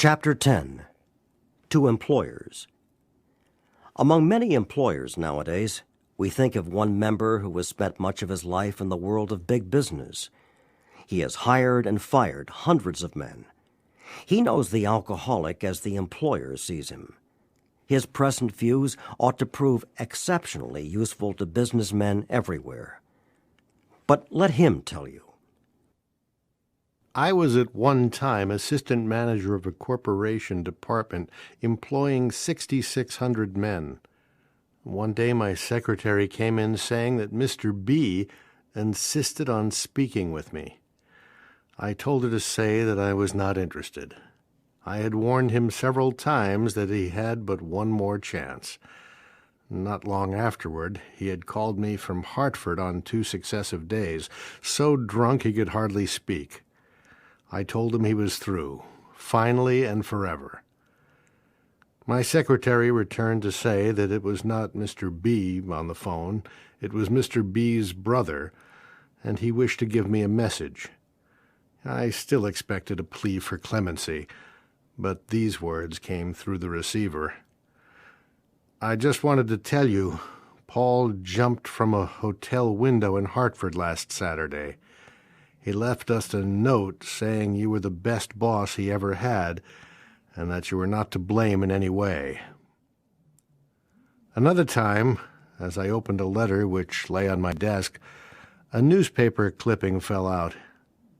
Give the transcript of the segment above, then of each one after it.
Chapter 10. To Employers. Among many employers nowadays, we think of one member who has spent much of his life in the world of big business. He has hired and fired hundreds of men. He knows the alcoholic as the employer sees him. His present views ought to prove exceptionally useful to businessmen everywhere. But let him tell you. I was at one time assistant manager of a corporation department employing 6,600 men. One day my secretary came in saying that Mr. B insisted on speaking with me. I told her to say that I was not interested. I had warned him several times that he had but one more chance. Not long afterward, he had called me from Hartford on 2 successive days, so drunk he could hardly speak. I told him he was through, finally and forever. My secretary returned to say that it was not Mr. B on the phone, it was Mr. B's brother, and he wished to give me a message. I still expected a plea for clemency, but these words came through the receiver. I just wanted to tell you, Paul jumped from a hotel window in Hartford last Saturday. He left us a note saying you were the best boss he ever had and that you were not to blame in any way. Another time, as I opened a letter which lay on my desk, a newspaper clipping fell out.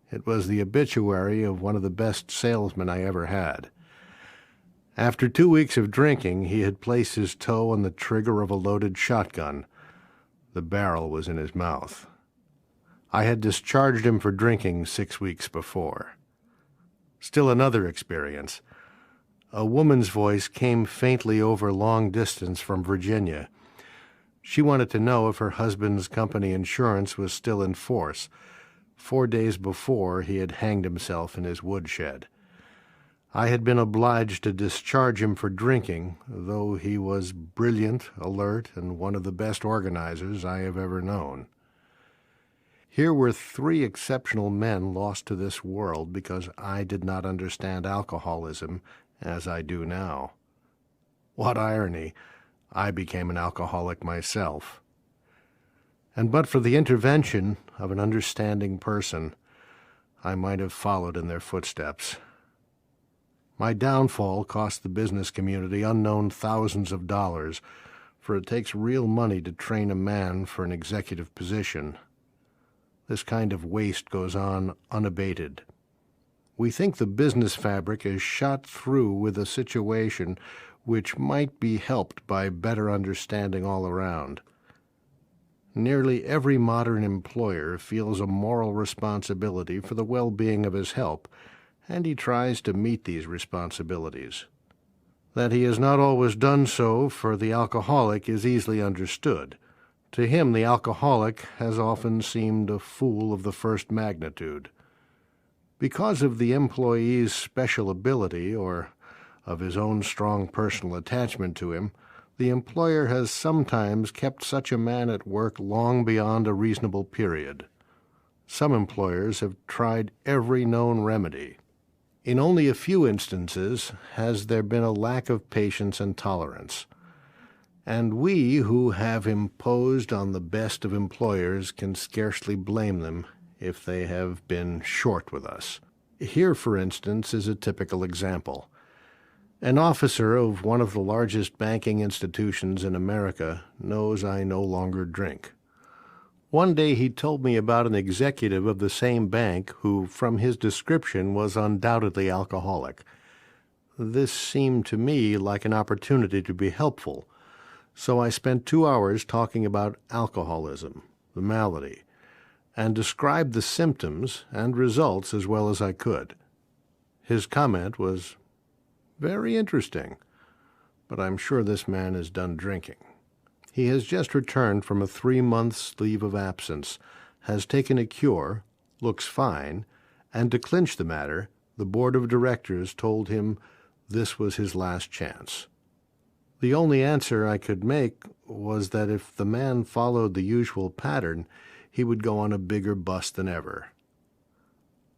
It was the obituary of one of the best salesmen I ever had. After 2 weeks of drinking, he had placed his toe on the trigger of a loaded shotgun. The barrel was in his mouth. I had discharged him for drinking 6 weeks before. Still another experience. A woman's voice came faintly over long distance from Virginia. She wanted to know if her husband's company insurance was still in force. 4 days before, he had hanged himself in his woodshed. I had been obliged to discharge him for drinking, though he was brilliant, alert, and one of the best organizers I have ever known. Here were 3 exceptional men lost to this world because I did not understand alcoholism as I do now. What irony! I became an alcoholic myself. And but for the intervention of an understanding person, I might have followed in their footsteps. My downfall cost the business community unknown thousands of dollars, for it takes real money to train a man for an executive position. This kind of waste goes on unabated. We think the business fabric is shot through with a situation which might be helped by better understanding all around. Nearly every modern employer feels a moral responsibility for the well-being of his help, and he tries to meet these responsibilities. That he has not always done so for the alcoholic is easily understood. To him, the alcoholic has often seemed a fool of the first magnitude. Because of the employee's special ability or of his own strong personal attachment to him, the employer has sometimes kept such a man at work long beyond a reasonable period. Some employers have tried every known remedy. In only a few instances has there been a lack of patience and tolerance. And we who have imposed on the best of employers can scarcely blame them if they have been short with us. Here, for instance, is a typical example. An officer of one of the largest banking institutions in America knows I no longer drink. One day he told me about an executive of the same bank who, from his description, was undoubtedly alcoholic. This seemed to me like an opportunity to be helpful, so I spent 2 hours talking about alcoholism, the malady, and described the symptoms and results as well as I could. His comment was, "Very interesting, but I'm sure this man is done drinking." He has just returned from a 3 months leave of absence, has taken a cure, looks fine, and to clinch the matter, the board of directors told him this was his last chance. The only answer I could make was that if the man followed the usual pattern, he would go on a bigger bust than ever.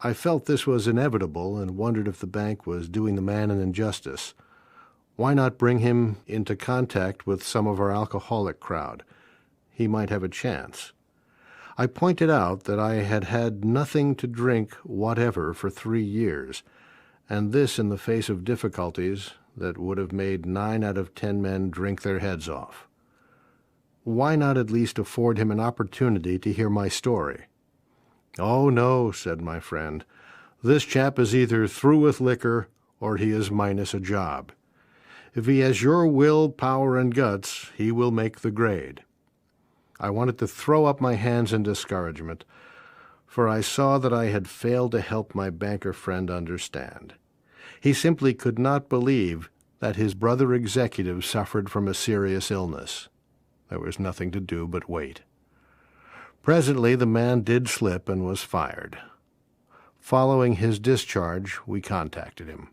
I felt this was inevitable and wondered if the bank was doing the man an injustice. Why not bring him into contact with some of our alcoholic crowd? He might have a chance. I pointed out that I had had nothing to drink whatever for 3 years, and this in the face of difficulties that would have made 9 out of 10 men drink their heads off. Why not at least afford him an opportunity to hear my story? "Oh, no," said my friend. "This chap is either through with liquor or he is minus a job. If he has your will, power, and guts, he will make the grade." I wanted to throw up my hands in discouragement, for I saw that I had failed to help my banker friend understand. He simply could not believe that his brother executive suffered from a serious illness. There was nothing to do but wait. Presently the man did slip and was fired. Following his discharge, we contacted him.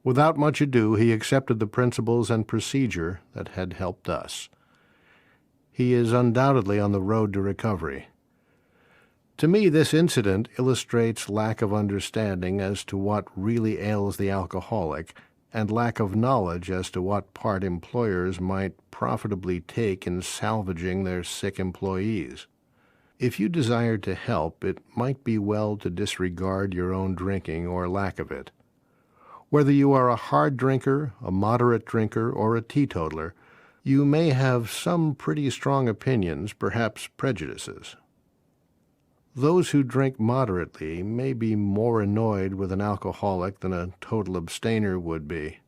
Without much ado, he accepted the principles and procedure that had helped us. He is undoubtedly on the road to recovery. To me, this incident illustrates lack of understanding as to what really ails the alcoholic and lack of knowledge as to what part employers might profitably take in salvaging their sick employees. If you desire to help, it might be well to disregard your own drinking or lack of it. Whether you are a hard drinker, a moderate drinker, or a teetotaler, you may have some pretty strong opinions, perhaps prejudices. Those who drink moderately may be more annoyed with an alcoholic than a total abstainer would be.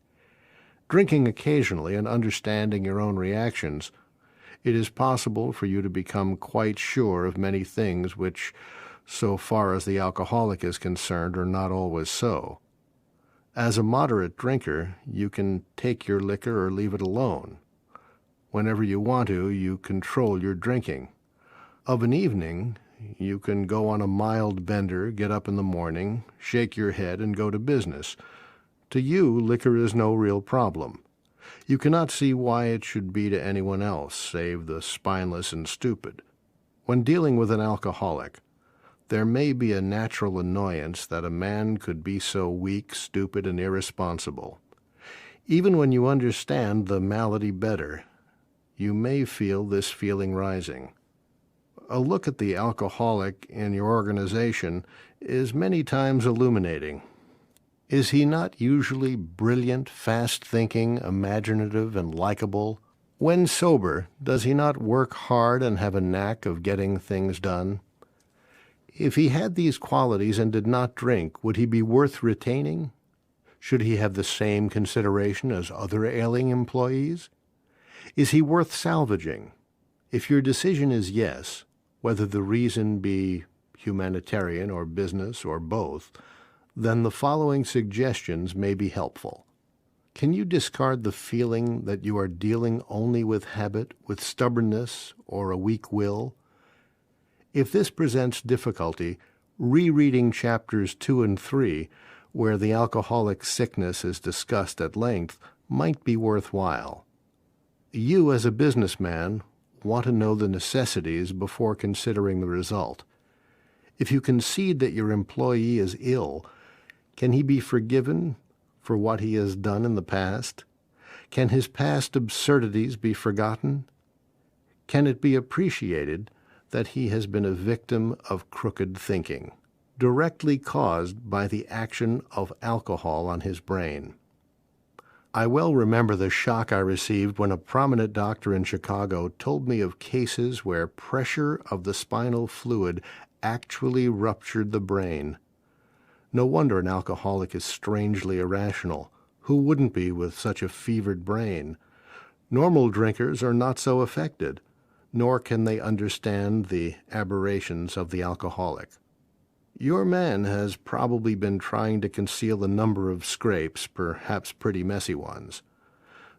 Drinking occasionally and understanding your own reactions, it is possible for you to become quite sure of many things which, so far as the alcoholic is concerned, are not always so. As a moderate drinker, you can take your liquor or leave it alone. Whenever you want to, you control your drinking. Of an evening, you can go on a mild bender, get up in the morning, shake your head, and go to business. To you, liquor is no real problem. You cannot see why it should be to anyone else, save the spineless and stupid. When dealing with an alcoholic, there may be a natural annoyance that a man could be so weak, stupid, and irresponsible. Even when you understand the malady better, you may feel this feeling rising. A look at the alcoholic in your organization is many times illuminating. Is he not usually brilliant, fast-thinking, imaginative, and likable? When sober, does he not work hard and have a knack of getting things done? If he had these qualities and did not drink, would he be worth retaining? Should he have the same consideration as other ailing employees? Is he worth salvaging? If your decision is yes, whether the reason be humanitarian or business or both, then the following suggestions may be helpful. Can you discard the feeling that you are dealing only with habit, with stubbornness, or a weak will? If this presents difficulty, rereading chapters 2 and 3, where the alcoholic sickness is discussed at length, might be worthwhile. You, as a businessman, want to know the necessities before considering the result. If you concede that your employee is ill, can he be forgiven for what he has done in the past? Can his past absurdities be forgotten? Can it be appreciated that he has been a victim of crooked thinking, directly caused by the action of alcohol on his brain? I well remember the shock I received when a prominent doctor in Chicago told me of cases where pressure of the spinal fluid actually ruptured the brain. No wonder an alcoholic is strangely irrational. Who wouldn't be with such a fevered brain? Normal drinkers are not so affected, nor can they understand the aberrations of the alcoholic. Your man has probably been trying to conceal a number of scrapes, perhaps pretty messy ones.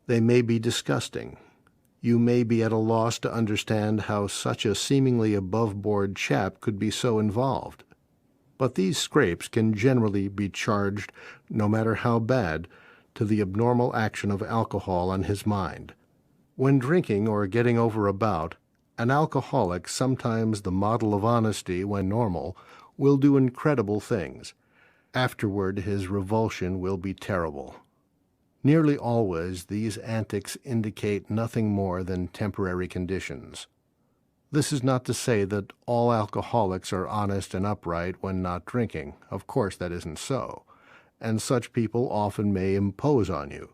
They may be disgusting. You may be at a loss to understand how such a seemingly above-board chap could be so involved. But these scrapes can generally be charged, no matter how bad, to the abnormal action of alcohol on his mind. When drinking or getting over a bout, an alcoholic, sometimes the model of honesty when normal, will do incredible things. Afterward, his revulsion will be terrible. Nearly always, these antics indicate nothing more than temporary conditions. This is not to say that all alcoholics are honest and upright when not drinking. Of course, that isn't so, and such people often may impose on you.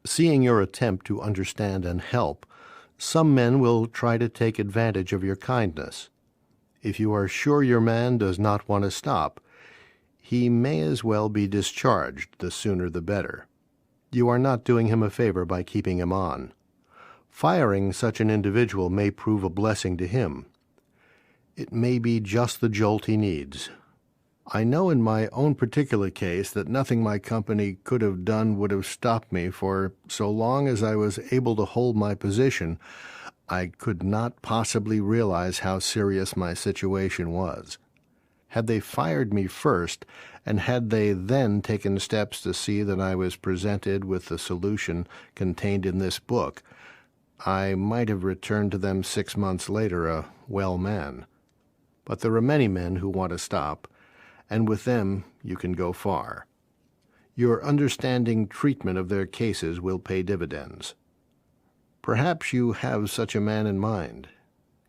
Seeing your attempt to understand and help, some men will try to take advantage of your kindness. If you are sure your man does not want to stop, he may as well be discharged, the sooner the better. You are not doing him a favor by keeping him on. Firing such an individual may prove a blessing to him. It may be just the jolt he needs. I know in my own particular case that nothing my company could have done would have stopped me, for so long as I was able to hold my position, I could not possibly realize how serious my situation was. Had they fired me first, and had they then taken steps to see that I was presented with the solution contained in this book, I might have returned to them 6 months later a well man. But there are many men who want to stop, and with them you can go far. Your understanding treatment of their cases will pay dividends. Perhaps you have such a man in mind.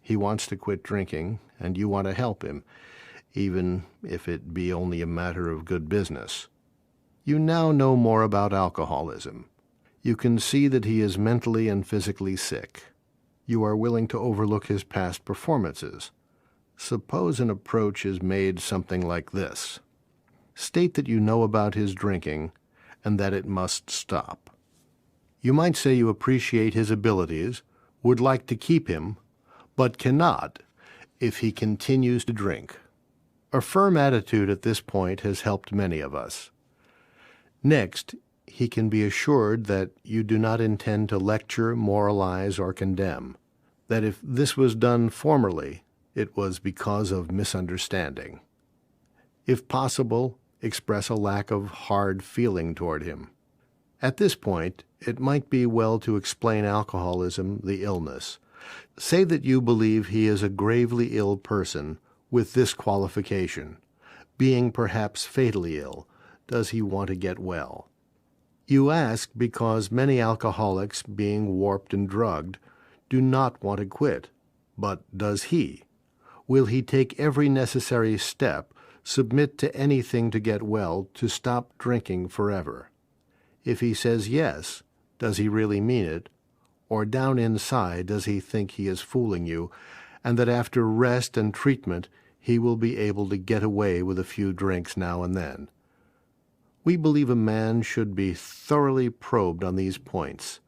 He wants to quit drinking, and you want to help him, even if it be only a matter of good business. You now know more about alcoholism. You can see that he is mentally and physically sick. You are willing to overlook his past performances. Suppose an approach is made something like this. State that you know about his drinking and that it must stop. You might say you appreciate his abilities, would like to keep him, but cannot if he continues to drink. A firm attitude at this point has helped many of us. Next, he can be assured that you do not intend to lecture, moralize, or condemn, that if this was done formerly, it was because of misunderstanding. If possible, express a lack of hard feeling toward him. At this point, it might be well to explain alcoholism, the illness. Say that you believe he is a gravely ill person with this qualification. Being perhaps fatally ill, does he want to get well? You ask because many alcoholics, being warped and drugged, do not want to quit. But does he? Will he take every necessary step, submit to anything to get well, to stop drinking forever? If he says yes, does he really mean it? Or down inside does he think he is fooling you, and that after rest and treatment he will be able to get away with a few drinks now and then? We believe a man should be thoroughly probed on these points,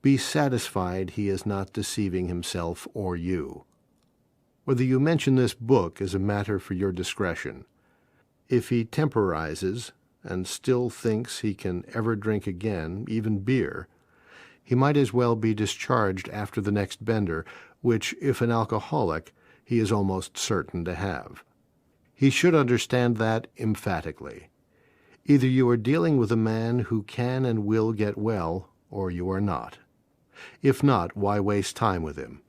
be satisfied he is not deceiving himself or you. Whether you mention this book is a matter for your discretion. If he temporizes and still thinks he can ever drink again, even beer, he might as well be discharged after the next bender, which, if an alcoholic, he is almost certain to have. He should understand that emphatically. Either you are dealing with a man who can and will get well, or you are not. If not, why waste time with him?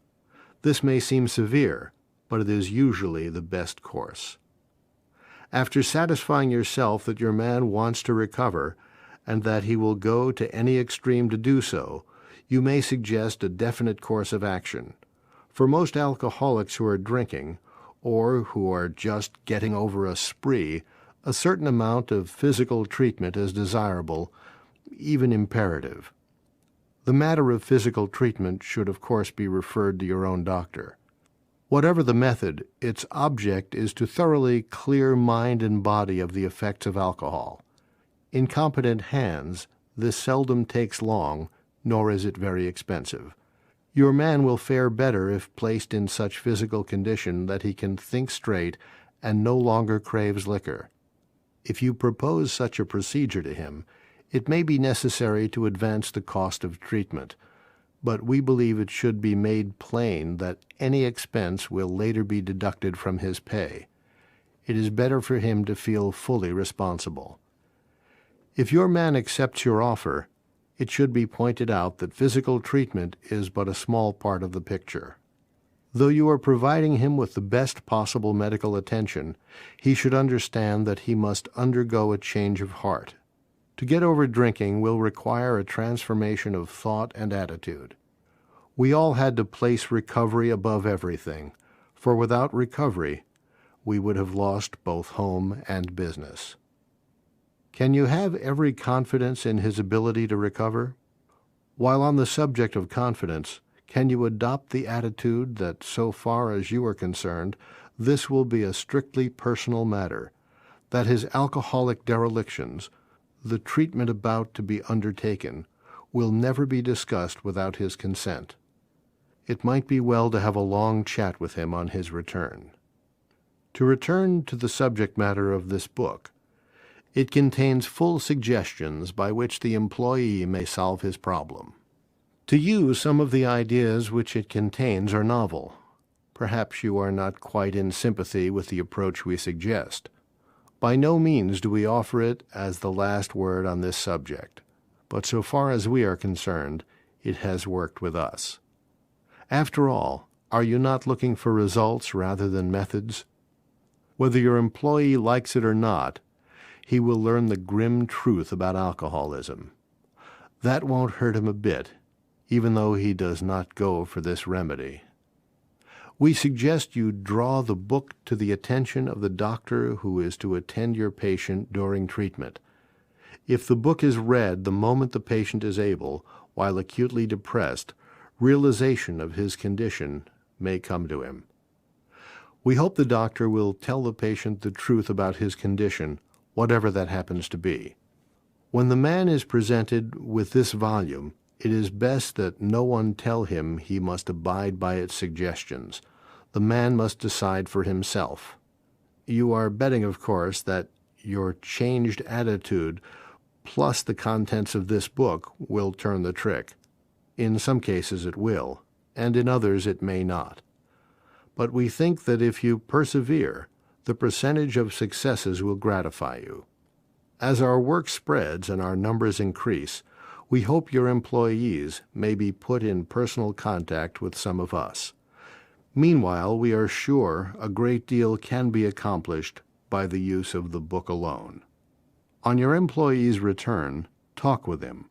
This may seem severe, but it is usually the best course. After satisfying yourself that your man wants to recover, and that he will go to any extreme to do so, you may suggest a definite course of action. For most alcoholics who are drinking, or who are just getting over a spree, a certain amount of physical treatment is desirable, even imperative. The matter of physical treatment should of course be referred to your own doctor. Whatever the method, its object is to thoroughly clear mind and body of the effects of alcohol. In competent hands, this seldom takes long, nor is it very expensive. Your man will fare better if placed in such physical condition that he can think straight and no longer craves liquor. If you propose such a procedure to him, it may be necessary to advance the cost of treatment, but we believe it should be made plain that any expense will later be deducted from his pay. It is better for him to feel fully responsible. If your man accepts your offer, it should be pointed out that physical treatment is but a small part of the picture. Though you are providing him with the best possible medical attention, he should understand that he must undergo a change of heart. To get over drinking will require a transformation of thought and attitude. We all had to place recovery above everything, for without recovery, we would have lost both home and business. Can you have every confidence in his ability to recover? While on the subject of confidence, can you adopt the attitude that, so far as you are concerned, this will be a strictly personal matter, that his alcoholic derelictions, the treatment about to be undertaken, will never be discussed without his consent? It might be well to have a long chat with him on his return. To return to the subject matter of this book, it contains full suggestions by which the employee may solve his problem. To you, some of the ideas which it contains are novel. Perhaps you are not quite in sympathy with the approach we suggest. By no means do we offer it as the last word on this subject, but so far as we are concerned, it has worked with us. After all, are you not looking for results rather than methods? Whether your employee likes it or not, he will learn the grim truth about alcoholism. That won't hurt him a bit, even though he does not go for this remedy. We suggest you draw the book to the attention of the doctor who is to attend your patient during treatment. If the book is read the moment the patient is able, while acutely depressed, realization of his condition may come to him. We hope the doctor will tell the patient the truth about his condition, whatever that happens to be. When the man is presented with this volume, it is best that no one tell him he must abide by its suggestions. The man must decide for himself. You are betting, of course, that your changed attitude plus the contents of this book will turn the trick. In some cases it will, and in others it may not. But we think that if you persevere, the percentage of successes will gratify you. As our work spreads and our numbers increase, we hope your employees may be put in personal contact with some of us. Meanwhile, we are sure a great deal can be accomplished by the use of the book alone. On your employee's return, talk with him.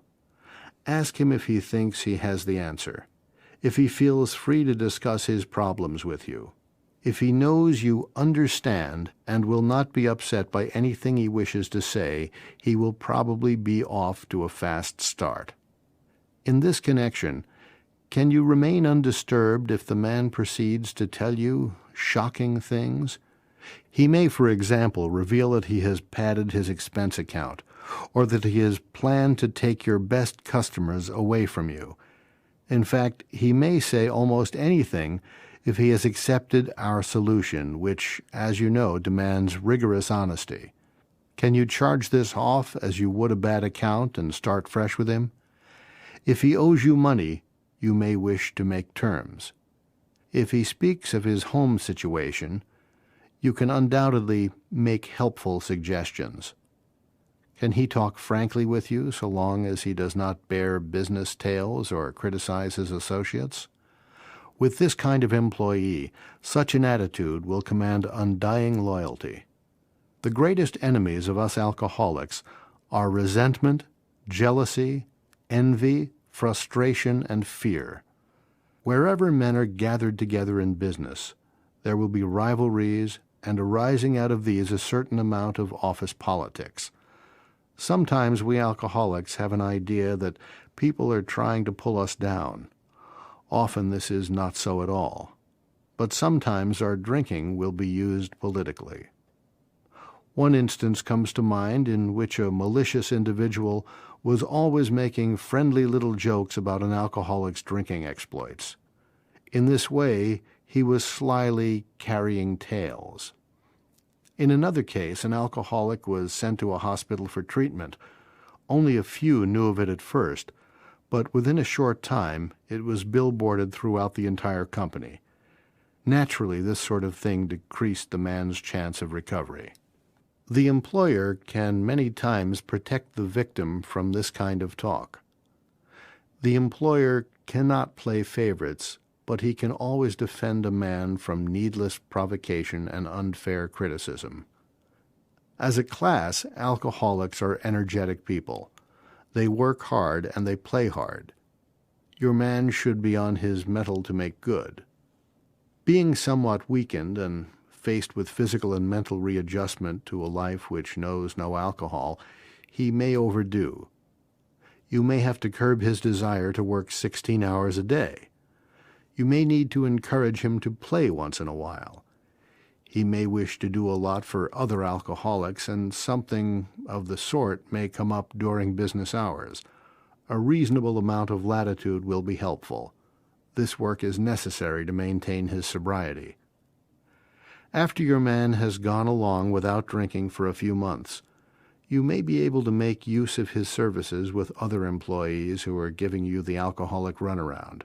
Ask him if he thinks he has the answer, if he feels free to discuss his problems with you. If he knows you understand and will not be upset by anything he wishes to say, he will probably be off to a fast start. In this connection, can you remain undisturbed if the man proceeds to tell you shocking things? He may, for example, reveal that he has padded his expense account, or that he has planned to take your best customers away from you. In fact, he may say almost anything if he has accepted our solution, which, as you know, demands rigorous honesty. Can you charge this off as you would a bad account and start fresh with him? If he owes you money, you may wish to make terms. If he speaks of his home situation, you can undoubtedly make helpful suggestions. Can he talk frankly with you so long as he does not bear business tales or criticize his associates? With this kind of employee, such an attitude will command undying loyalty. The greatest enemies of us alcoholics are resentment, jealousy, envy, frustration, and fear. Wherever men are gathered together in business, there will be rivalries, and arising out of these a certain amount of office politics. Sometimes we alcoholics have an idea that people are trying to pull us down. Often this is not so at all, but sometimes our drinking will be used politically. One instance comes to mind in which a malicious individual was always making friendly little jokes about an alcoholic's drinking exploits. In this way, he was slyly carrying tales. In another case, an alcoholic was sent to a hospital for treatment. Only a few knew of it at first, but within a short time it was billboarded throughout the entire company. Naturally, this sort of thing decreased the man's chance of recovery. The employer can many times protect the victim from this kind of talk. The employer cannot play favorites, but he can always defend a man from needless provocation and unfair criticism. As a class, alcoholics are energetic people. They work hard and they play hard. Your man should be on his mettle to make good. Being somewhat weakened and faced with physical and mental readjustment to a life which knows no alcohol, he may overdo. You may have to curb his desire to work 16 hours a day. You may need to encourage him to play once in a while. He may wish to do a lot for other alcoholics, and something of the sort may come up during business hours. A reasonable amount of latitude will be helpful. This work is necessary to maintain his sobriety. After your man has gone along without drinking for a few months, you may be able to make use of his services with other employees who are giving you the alcoholic runaround,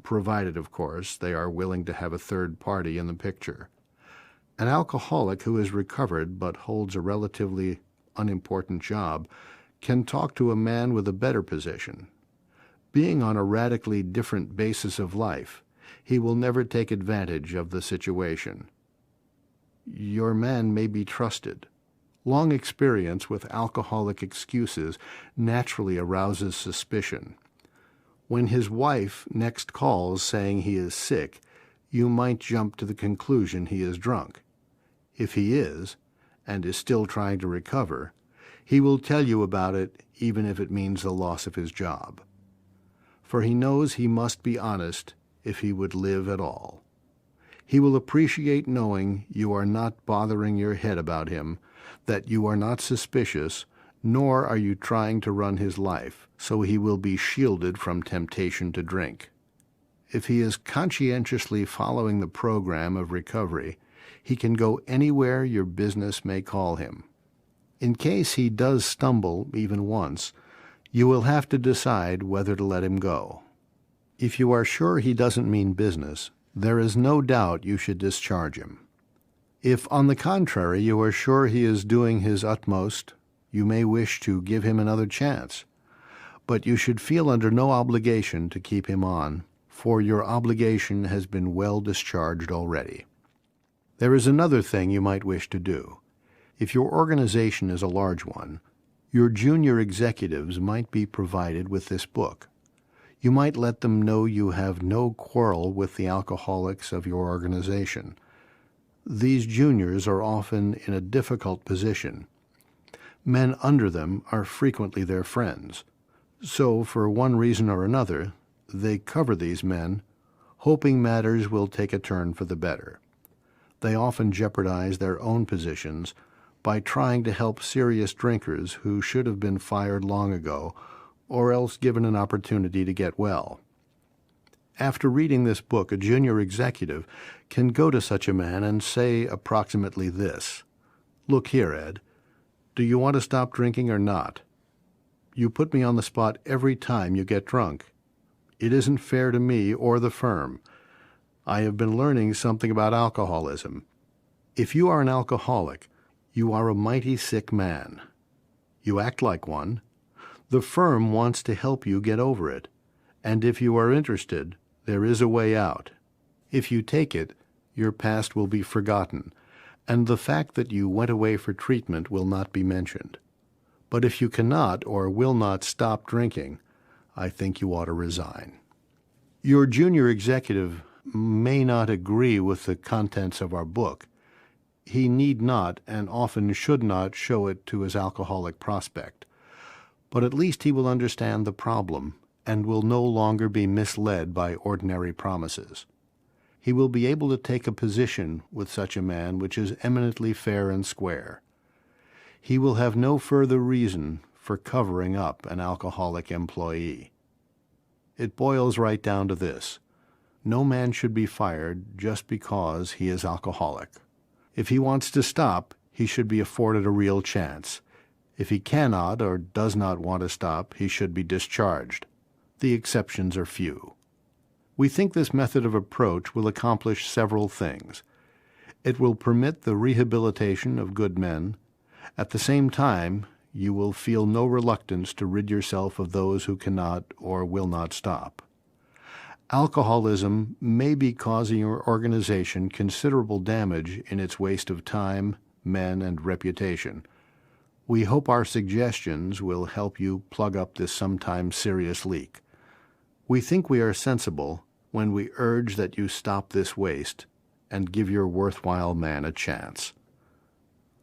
provided, of course, they are willing to have a third party in the picture. An alcoholic who is recovered but holds a relatively unimportant job can talk to a man with a better position. Being on a radically different basis of life, he will never take advantage of the situation. Your man may be trusted. Long experience with alcoholic excuses naturally arouses suspicion. When his wife next calls saying he is sick, you might jump to the conclusion he is drunk. If he is, and is still trying to recover, he will tell you about it even if it means the loss of his job. For he knows he must be honest if he would live at all. He will appreciate knowing you are not bothering your head about him, that you are not suspicious, nor are you trying to run his life, so he will be shielded from temptation to drink. If he is conscientiously following the program of recovery, he can go anywhere your business may call him. In case he does stumble even once, you will have to decide whether to let him go. If you are sure he doesn't mean business, there is no doubt you should discharge him. If, on the contrary, you are sure he is doing his utmost, you may wish to give him another chance. But you should feel under no obligation to keep him on, for your obligation has been well discharged already. There is another thing you might wish to do. If your organization is a large one, your junior executives might be provided with this book. You might let them know you have no quarrel with the alcoholics of your organization. These juniors are often in a difficult position. Men under them are frequently their friends. So, for one reason or another, they cover these men, hoping matters will take a turn for the better. They often jeopardize their own positions by trying to help serious drinkers who should have been fired long ago or else given an opportunity to get well. After reading this book, a junior executive can go to such a man and say approximately this: "Look here, Ed, do you want to stop drinking or not? You put me on the spot every time you get drunk. It isn't fair to me or the firm. I have been learning something about alcoholism. If you are an alcoholic, you are a mighty sick man. You act like one. The firm wants to help you get over it, and if you are interested, there is a way out. If you take it, your past will be forgotten, and the fact that you went away for treatment will not be mentioned. But if you cannot or will not stop drinking, I think you ought to resign." Your junior executive may not agree with the contents of our book. He need not and often should not show it to his alcoholic prospect. But at least he will understand the problem and will no longer be misled by ordinary promises. He will be able to take a position with such a man which is eminently fair and square. He will have no further reason for covering up an alcoholic employee. It boils right down to this: no man should be fired just because he is alcoholic. If he wants to stop, he should be afforded a real chance. If he cannot or does not want to stop, he should be discharged. The exceptions are few. We think this method of approach will accomplish several things. It will permit the rehabilitation of good men. At the same time, you will feel no reluctance to rid yourself of those who cannot or will not stop. Alcoholism may be causing your organization considerable damage in its waste of time, men, and reputation. We hope our suggestions will help you plug up this sometimes serious leak. We think we are sensible when we urge that you stop this waste and give your worthwhile man a chance.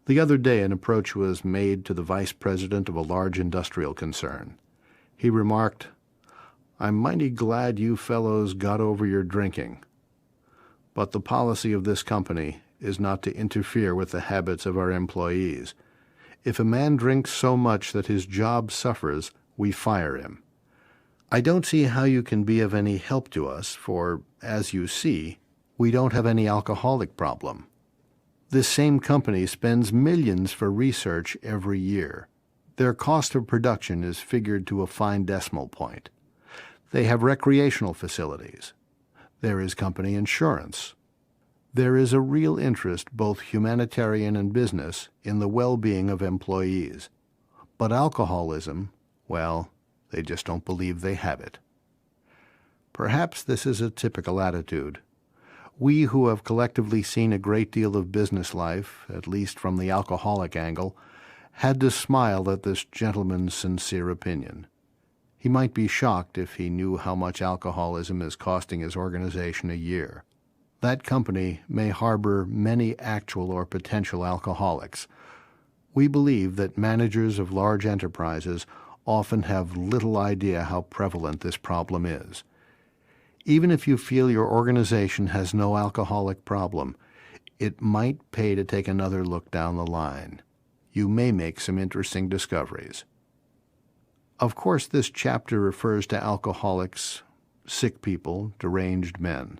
The other day, an approach was made to the vice president of a large industrial concern. He remarked, "I'm mighty glad you fellows got over your drinking. But the policy of this company is not to interfere with the habits of our employees. If a man drinks so much that his job suffers, we fire him. I don't see how you can be of any help to us, for, as you see, we don't have any alcoholic problem. This same company spends millions for research every year. Their cost of production is figured to a fine decimal point. They have recreational facilities. There is company insurance. There is a real interest, both humanitarian and business, in the well-being of employees. But alcoholism, well, they just don't believe they have it." Perhaps this is a typical attitude. We who have collectively seen a great deal of business life, at least from the alcoholic angle, had to smile at this gentleman's sincere opinion. He might be shocked if he knew how much alcoholism is costing his organization a year. That company may harbor many actual or potential alcoholics. We believe that managers of large enterprises often have little idea how prevalent this problem is. Even if you feel your organization has no alcoholic problem, it might pay to take another look down the line. You may make some interesting discoveries. Of course, this chapter refers to alcoholics, sick people, deranged men.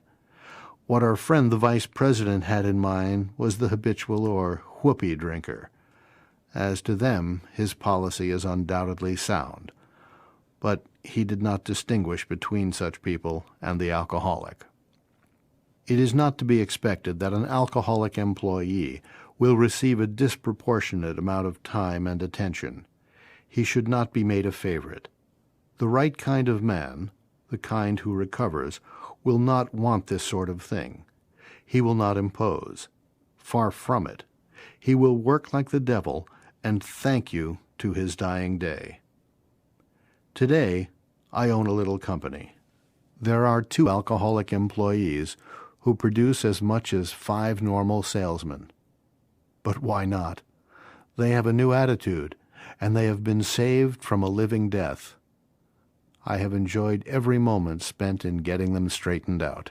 What our friend the vice president had in mind was the habitual or whoopee drinker. As to them, his policy is undoubtedly sound. But he did not distinguish between such people and the alcoholic. It is not to be expected that an alcoholic employee will receive a disproportionate amount of time and attention. He should not be made a favorite. The right kind of man, the kind who recovers, will not want this sort of thing. He will not impose. Far from it. He will work like the devil and thank you to his dying day. Today, I own a little company. There are 2 alcoholic employees who produce as much as 5 normal salesmen. But why not? They have a new attitude, and they have been saved from a living death. I have enjoyed every moment spent in getting them straightened out.